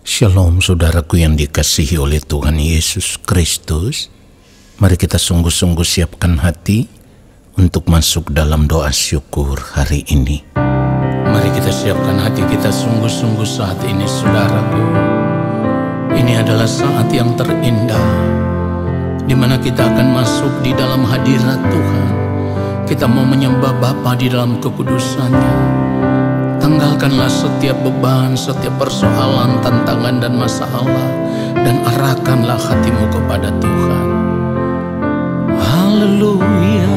Shalom saudaraku yang dikasihi oleh Tuhan Yesus Kristus. Mari kita sungguh-sungguh siapkan hati untuk masuk dalam doa syukur hari ini. Mari kita siapkan hati kita sungguh-sungguh saat ini saudaraku. Ini adalah saat yang terindah di mana kita akan masuk di dalam hadirat Tuhan. Kita mau menyembah Bapa di dalam kekudusannya. Tanggalkanlah setiap beban, setiap persoalan, tantangan dan masalah, dan arahkanlah hatimu kepada Tuhan. Haleluya.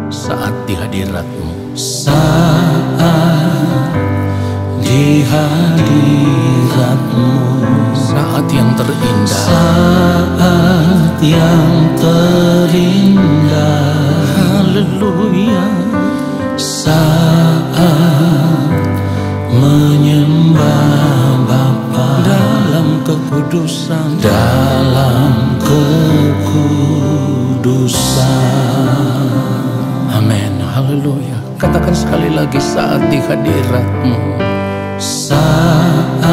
Saat di hadirat-Mu, saat di hadirat-Mu, saat yang terindah, saat yang terindah. haleluya. Saat menyembah Bapa Dalam kekudusan, dalam kekudusan. amin, haleluya. Katakan sekali lagi, saat di hadirat-Mu, Saat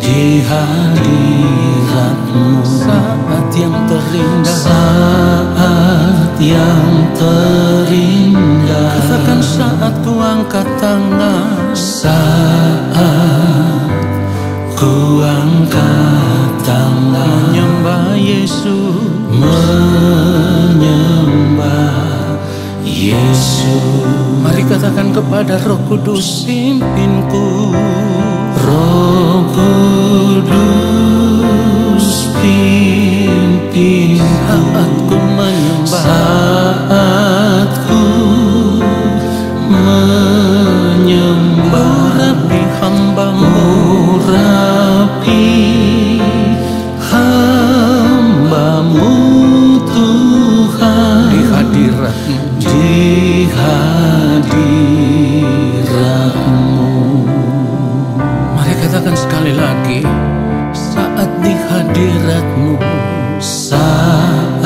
di hadirat-Mu, saat yang terindah, saat yang terindah. katakan saat ku angkat tangan, Saat ku angkat tangan menyembah Yesus, menyembah Yesus. mari katakan kepada Roh Kudus, pimpinku. Roh Kudus pimpin Saat ku menyembah, saat ku menyembah. urapi hamba-Mu, Urapi hamba-Mu Tuhan, di hadirat-Mu, di hadirat-Mu. mari katakan sekali lagi, saat di hadirat-Mu, Saat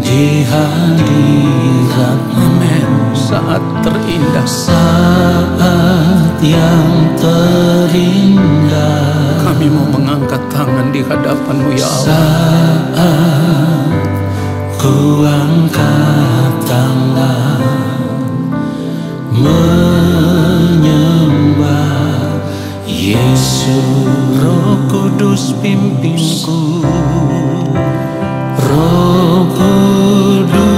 di hadirat-Mu, amin. Saat terindah, saat yang terindah. kami mau mengangkat tangan di hadapan-Mu ya Allah. Saat ku angkat tangan menyembah Yesus. Roh Kudus pimpinku, Roh Kudus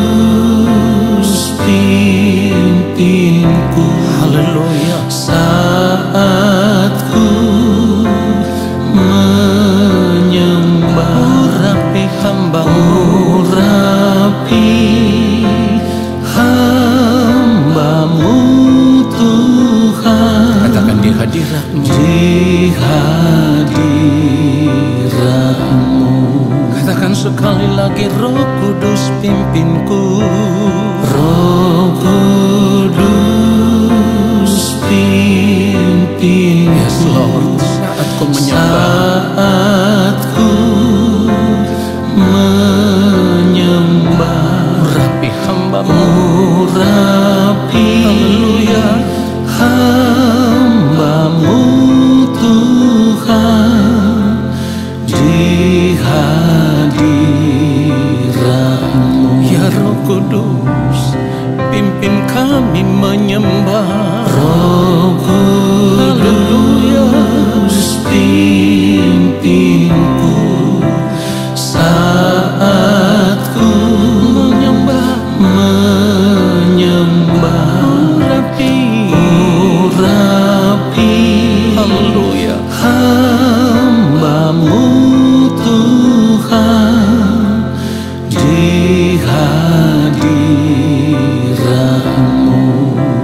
pimpinku. haleluya. Saat ku menyembah, Urapi hamba-Mu, urapi hamba-Mu Tuhan, katakan di hadirat-Mu, di hadirat-Mu. katakan sekali lagi, Roh Kudus pimpinku. Roh Kudus pimpin. Yes Lord, saat ku menyembah, Saat ku menyembah, urapi hamba-Mu, urapi haleluya. hamba-Mu Tuhan, di hadirat-Mu. Ya Roh Kudus, pimpin kami menyembah. Roh Kudus pimpinku saat ku menyembah, urapi Haleluya. hamba-Mu Tuhan, di hadirat-Mu.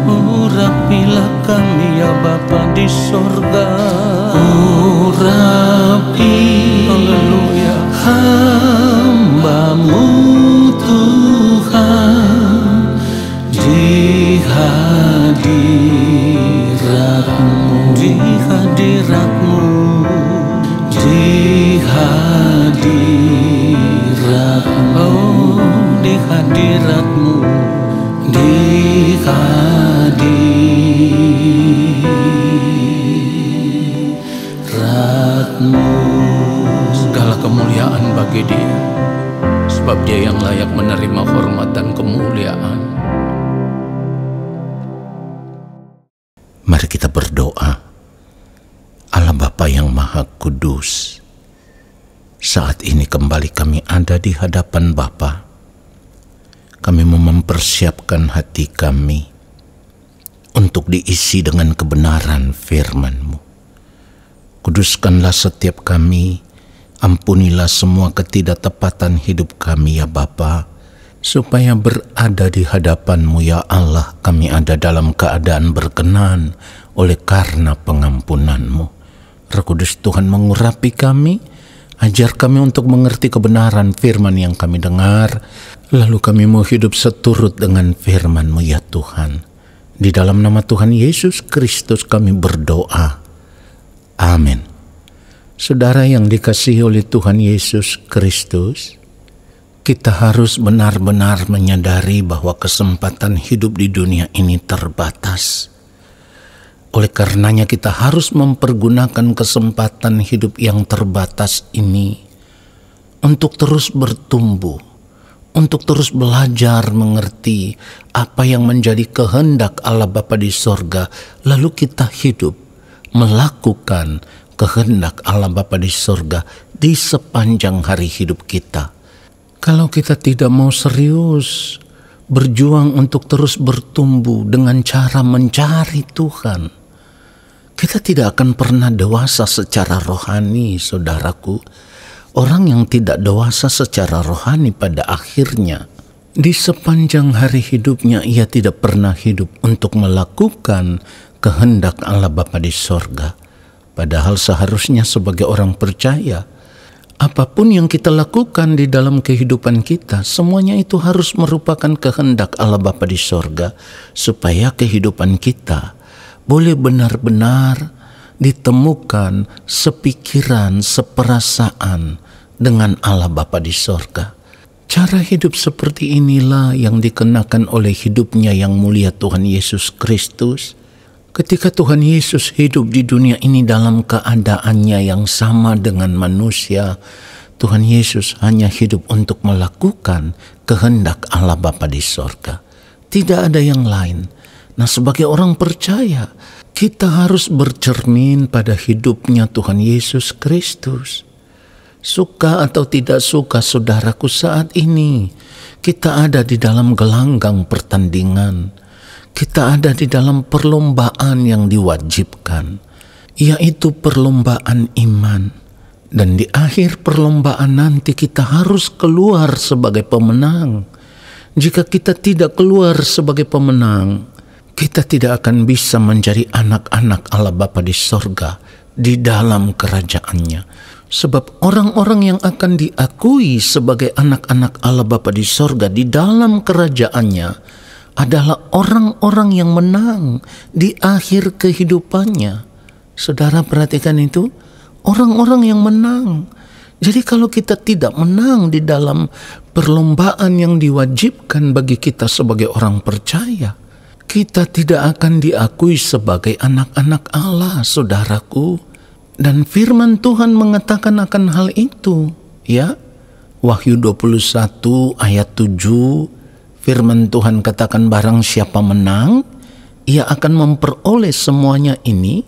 Urapilah kami ya Bapa di sorga. Urapi Haleluya. hamba-Mu Tuhan, di hadirat-Mu. Di hadirat-Mu, Di hadirat-Mu. oh di hadirat-Mu, Di hadirat kerajaan. Mari kita berdoa. Allah Bapa yang Maha Kudus, saat ini kembali kami ada di hadapan Bapa. Kami mempersiapkan hati kami untuk diisi dengan kebenaran firman-Mu. Kuduskanlah setiap kami, ampunilah semua ketidaktepatan hidup kami ya Bapa, supaya berada di hadapan-Mu ya Allah, kami ada dalam keadaan berkenan oleh karena pengampunan-Mu. Roh Kudus Tuhan mengurapi kami, ajar kami untuk mengerti kebenaran firman yang kami dengar, lalu kami mau hidup seturut dengan firman-Mu ya Tuhan. Di dalam nama Tuhan Yesus Kristus kami berdoa. Amin. Saudara yang dikasihi oleh Tuhan Yesus Kristus, kita harus benar-benar menyadari bahwa kesempatan hidup di dunia ini terbatas. Oleh karenanya kita harus mempergunakan kesempatan hidup yang terbatas ini untuk terus bertumbuh, untuk terus belajar mengerti apa yang menjadi kehendak Allah Bapa di sorga, lalu kita hidup melakukan kehendak Allah Bapa di sorga di sepanjang hari hidup kita. Kalau kita tidak mau serius berjuang untuk terus bertumbuh dengan cara mencari Tuhan, kita tidak akan pernah dewasa secara rohani, saudaraku. Orang yang tidak dewasa secara rohani pada akhirnya, di sepanjang hari hidupnya ia tidak pernah hidup untuk melakukan kehendak Allah Bapa di sorga. Padahal seharusnya sebagai orang percaya, apapun yang kita lakukan di dalam kehidupan kita, semuanya itu harus merupakan kehendak Allah Bapa di sorga, supaya kehidupan kita boleh benar-benar ditemukan sepikiran, seperasaan dengan Allah Bapa di sorga. Cara hidup seperti inilah yang dikenakan oleh hidupnya yang mulia Tuhan Yesus Kristus. Ketika Tuhan Yesus hidup di dunia ini dalam keadaannya yang sama dengan manusia, Tuhan Yesus hanya hidup untuk melakukan kehendak Allah Bapa di sorga. Tidak ada yang lain. Nah, sebagai orang percaya, kita harus bercermin pada hidupnya Tuhan Yesus Kristus. Suka atau tidak suka, saudaraku, saat ini kita ada di dalam gelanggang pertandingan. Kita ada di dalam perlombaan yang diwajibkan, yaitu perlombaan iman. Dan di akhir perlombaan nanti kita harus keluar sebagai pemenang. Jika kita tidak keluar sebagai pemenang, kita tidak akan bisa menjadi anak-anak Allah Bapa di sorga di dalam kerajaannya. Sebab orang-orang yang akan diakui sebagai anak-anak Allah Bapa di sorga di dalam kerajaannya adalah orang-orang yang menang di akhir kehidupannya. Saudara perhatikan itu, orang-orang yang menang. Jadi kalau kita tidak menang di dalam perlombaan yang diwajibkan bagi kita sebagai orang percaya, kita tidak akan diakui sebagai anak-anak Allah, saudaraku. Dan firman Tuhan mengatakan akan hal itu, ya. Wahyu 21 ayat 7, firman Tuhan katakan, barang siapa menang, ia akan memperoleh semuanya ini,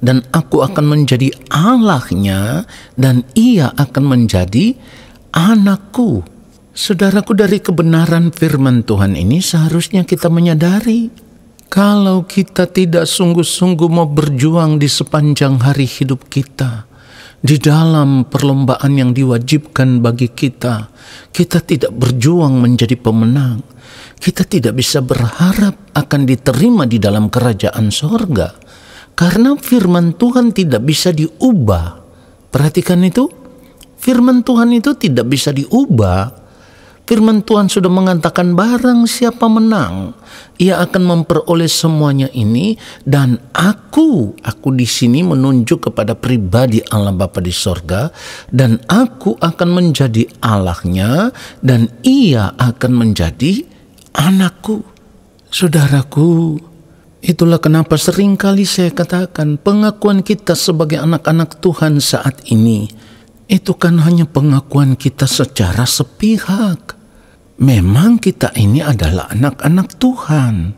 dan aku akan menjadi Allahnya, dan ia akan menjadi anakku. Saudaraku, dari kebenaran firman Tuhan ini seharusnya kita menyadari, kalau kita tidak sungguh-sungguh mau berjuang di sepanjang hari hidup kita, di dalam perlombaan yang diwajibkan bagi kita, kita tidak berjuang menjadi pemenang. Kita tidak bisa berharap akan diterima di dalam kerajaan sorga. Karena firman Tuhan tidak bisa diubah. Perhatikan itu. Firman Tuhan itu tidak bisa diubah. Firman Tuhan sudah mengatakan barang siapa menang, ia akan memperoleh semuanya ini, dan aku di sini menunjuk kepada pribadi Allah Bapa di sorga, dan aku akan menjadi Allahnya, dan ia akan menjadi anakku. Saudaraku, itulah kenapa seringkali saya katakan pengakuan kita sebagai anak-anak Tuhan saat ini itu kan hanya pengakuan kita secara sepihak. Memang kita ini adalah anak-anak Tuhan.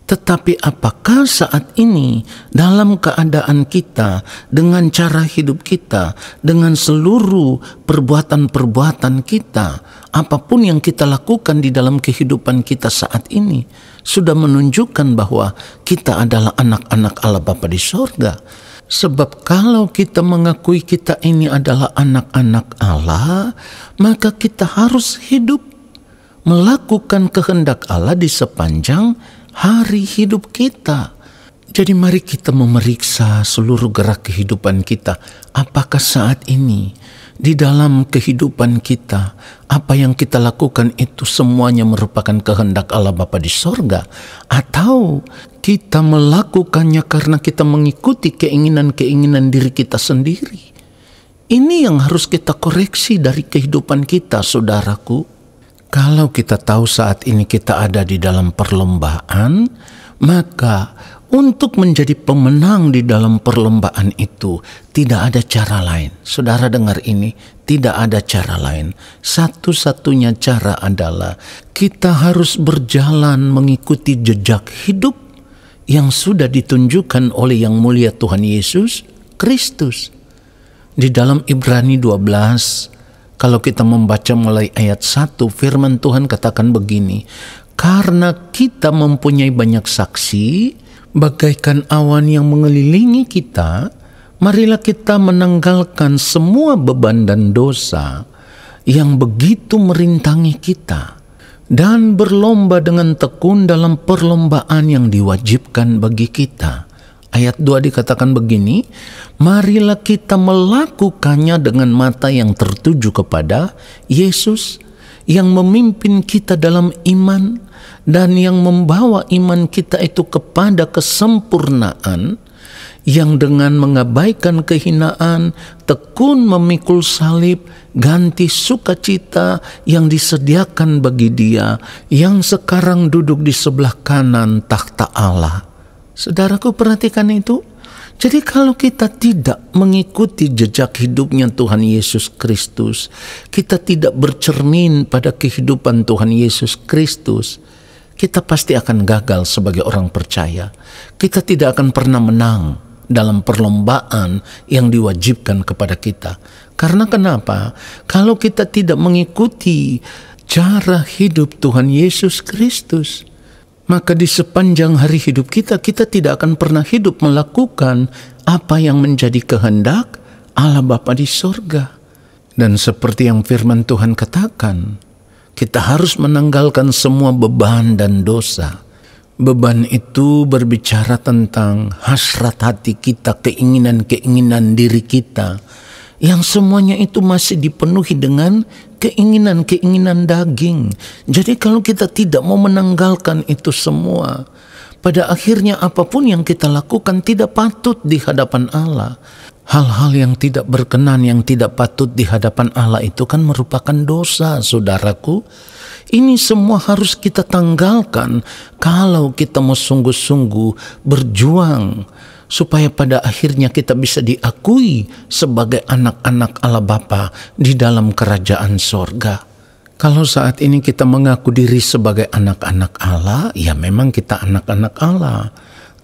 Tetapi apakah saat ini dalam keadaan kita, dengan cara hidup kita, dengan seluruh perbuatan-perbuatan kita, apapun yang kita lakukan di dalam kehidupan kita saat ini, sudah menunjukkan bahwa kita adalah anak-anak Allah Bapa di sorga? Sebab kalau kita mengakui kita ini adalah anak-anak Allah, maka kita harus hidup melakukan kehendak Allah di sepanjang hari hidup kita. Jadi mari kita memeriksa seluruh gerak kehidupan kita. Apakah saat ini di dalam kehidupan kita, apa yang kita lakukan itu semuanya merupakan kehendak Allah Bapa di sorga? Atau kita melakukannya karena kita mengikuti keinginan-keinginan diri kita sendiri? Ini yang harus kita koreksi dari kehidupan kita, saudaraku. Kalau kita tahu saat ini kita ada di dalam perlombaan, maka untuk menjadi pemenang di dalam perlombaan itu tidak ada cara lain. Saudara dengar ini, tidak ada cara lain. Satu-satunya cara adalah kita harus berjalan mengikuti jejak hidup yang sudah ditunjukkan oleh Yang Mulia Tuhan Yesus Kristus. Di dalam Ibrani 12, kalau kita membaca mulai ayat 1, firman Tuhan katakan begini, karena kita mempunyai banyak saksi, bagaikan awan yang mengelilingi kita, marilah kita menanggalkan semua beban dan dosa yang begitu merintangi kita, dan berlomba dengan tekun dalam perlombaan yang diwajibkan bagi kita. Ayat 2 dikatakan begini, marilah kita melakukannya dengan mata yang tertuju kepada Yesus, yang memimpin kita dalam iman, dan yang membawa iman kita itu kepada kesempurnaan, yang dengan mengabaikan kehinaan, tekun memikul salib, ganti sukacita yang disediakan bagi Dia, yang sekarang duduk di sebelah kanan takhta Allah. Saudaraku, perhatikan itu. Jadi kalau kita tidak mengikuti jejak hidupnya Tuhan Yesus Kristus, kita tidak bercermin pada kehidupan Tuhan Yesus Kristus, kita pasti akan gagal sebagai orang percaya. Kita tidak akan pernah menang dalam perlombaan yang diwajibkan kepada kita. Karena kenapa? Kalau kita tidak mengikuti cara hidup Tuhan Yesus Kristus, maka di sepanjang hari hidup kita, kita tidak akan pernah hidup melakukan apa yang menjadi kehendak Allah Bapa di sorga. Dan seperti yang firman Tuhan katakan, kita harus menanggalkan semua beban dan dosa. Beban itu berbicara tentang hasrat hati kita, keinginan-keinginan diri kita, yang semuanya itu masih dipenuhi dengan keinginan-keinginan daging. Jadi kalau kita tidak mau menanggalkan itu semua, pada akhirnya apapun yang kita lakukan tidak patut di hadapan Allah. Hal-hal yang tidak berkenan, yang tidak patut di hadapan Allah itu kan merupakan dosa, saudaraku. Ini semua harus kita tanggalkan kalau kita mau sungguh-sungguh berjuang supaya pada akhirnya kita bisa diakui sebagai anak-anak Allah Bapa di dalam kerajaan sorga. Kalau saat ini kita mengaku diri sebagai anak-anak Allah, ya memang kita anak-anak Allah.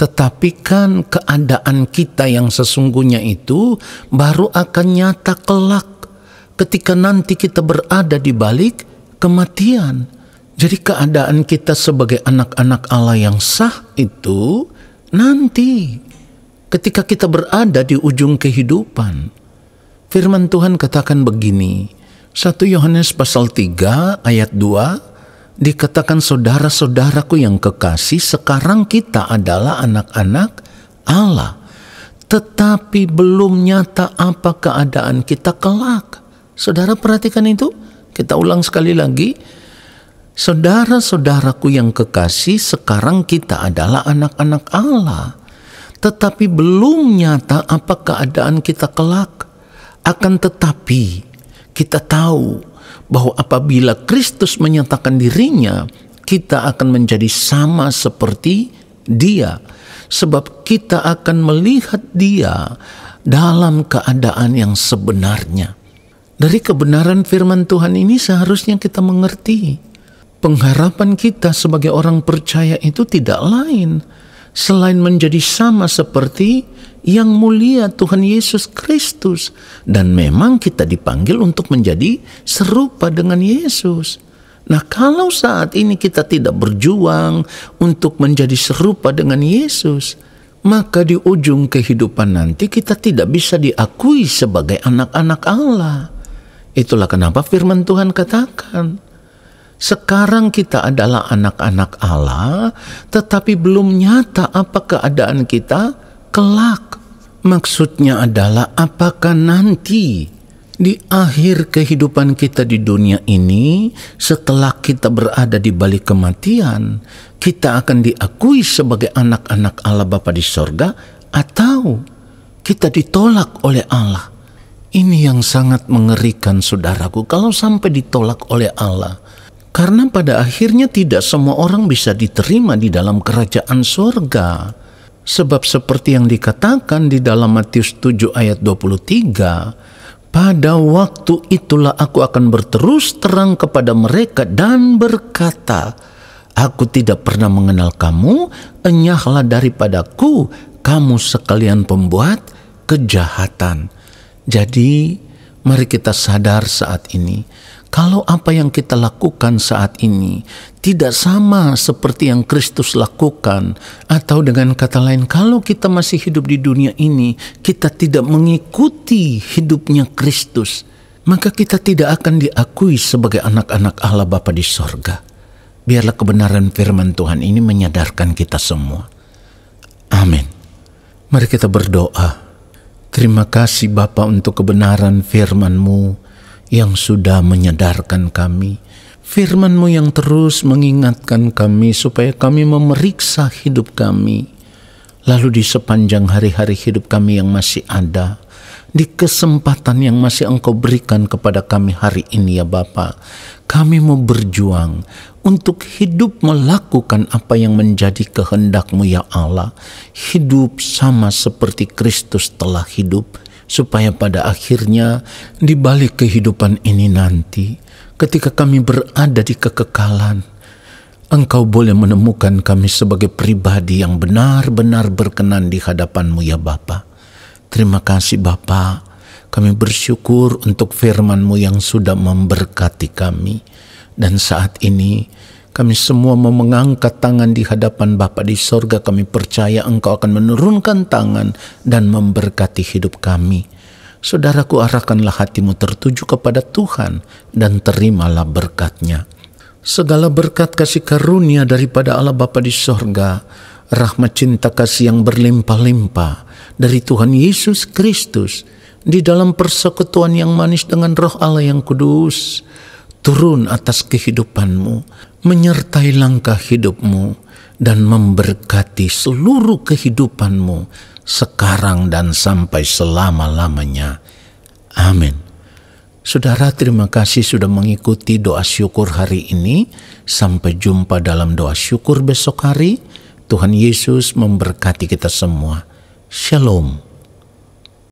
Tetapi kan keadaan kita yang sesungguhnya itu baru akan nyata kelak ketika nanti kita berada di balik kematian. Jadi keadaan kita sebagai anak-anak Allah yang sah itu nanti ketika kita berada di ujung kehidupan. Firman Tuhan katakan begini, 1 Yohanes pasal 3 ayat 2, dikatakan, saudara-saudaraku yang kekasih, sekarang kita adalah anak-anak Allah, tetapi belum nyata apa keadaan kita kelak. Saudara perhatikan itu, kita ulang sekali lagi. Saudara-saudaraku yang kekasih, sekarang kita adalah anak-anak Allah, tetapi belum nyata apa keadaan kita kelak. Akan tetapi kita tahu bahwa apabila Kristus menyatakan dirinya, kita akan menjadi sama seperti Dia, sebab kita akan melihat Dia dalam keadaan yang sebenarnya. Dari kebenaran firman Tuhan ini seharusnya kita mengerti Pengharapan kita sebagai orang percaya itu tidak lain selain menjadi sama seperti yang mulia Tuhan Yesus Kristus. Dan memang kita dipanggil untuk menjadi serupa dengan Yesus. Nah, kalau saat ini kita tidak berjuang untuk menjadi serupa dengan Yesus, maka di ujung kehidupan nanti kita tidak bisa diakui sebagai anak-anak Allah. Itulah kenapa firman Tuhan katakan, sekarang kita adalah anak-anak Allah, tetapi belum nyata apa keadaan kita kelak. Maksudnya adalah apakah nanti di akhir kehidupan kita di dunia ini, setelah kita berada di balik kematian, kita akan diakui sebagai anak-anak Allah Bapa di sorga, atau kita ditolak oleh Allah. Ini yang sangat mengerikan, saudaraku, kalau sampai ditolak oleh Allah. Karena pada akhirnya tidak semua orang bisa diterima di dalam kerajaan sorga. Sebab seperti yang dikatakan di dalam Matius 7 ayat 23, pada waktu itulah aku akan berterus terang kepada mereka dan berkata, aku tidak pernah mengenal kamu, enyahlah daripadaku, kamu sekalian pembuat kejahatan. Jadi mari kita sadar saat ini, kalau apa yang kita lakukan saat ini tidak sama seperti yang Kristus lakukan, atau dengan kata lain, kalau kita masih hidup di dunia ini, kita tidak mengikuti hidupnya Kristus, maka kita tidak akan diakui sebagai anak-anak Allah Bapa di sorga. Biarlah kebenaran firman Tuhan ini menyadarkan kita semua. Amin. Mari kita berdoa. Terima kasih Bapa untuk kebenaran firman-Mu yang sudah menyadarkan kami, firman-Mu yang terus mengingatkan kami supaya kami memeriksa hidup kami. Lalu di sepanjang hari-hari hidup kami yang masih ada, di kesempatan yang masih Engkau berikan kepada kami hari ini ya Bapa, kami mau berjuang untuk hidup melakukan apa yang menjadi kehendak-Mu ya Allah. Hidup sama seperti Kristus telah hidup, supaya pada akhirnya di balik kehidupan ini nanti, ketika kami berada di kekekalan, Engkau boleh menemukan kami sebagai pribadi yang benar-benar berkenan di hadapan-Mu ya Bapa. Terima kasih Bapa, kami bersyukur untuk firman-Mu yang sudah memberkati kami. Dan saat ini kami semua mau mengangkat tangan di hadapan Bapa di sorga. Kami percaya Engkau akan menurunkan tangan dan memberkati hidup kami. Saudaraku, arahkanlah hatimu tertuju kepada Tuhan dan terimalah berkat-Nya. Segala berkat kasih karunia daripada Allah Bapa di sorga, rahmat cinta kasih yang berlimpah-limpah dari Tuhan Yesus Kristus, di dalam persekutuan yang manis dengan Roh Allah yang kudus, turun atas kehidupanmu, menyertai langkah hidupmu, dan memberkati seluruh kehidupanmu sekarang dan sampai selama-lamanya. Amin. Saudara, terima kasih sudah mengikuti doa syukur hari ini. Sampai jumpa dalam doa syukur besok hari. Tuhan Yesus memberkati kita semua. Shalom.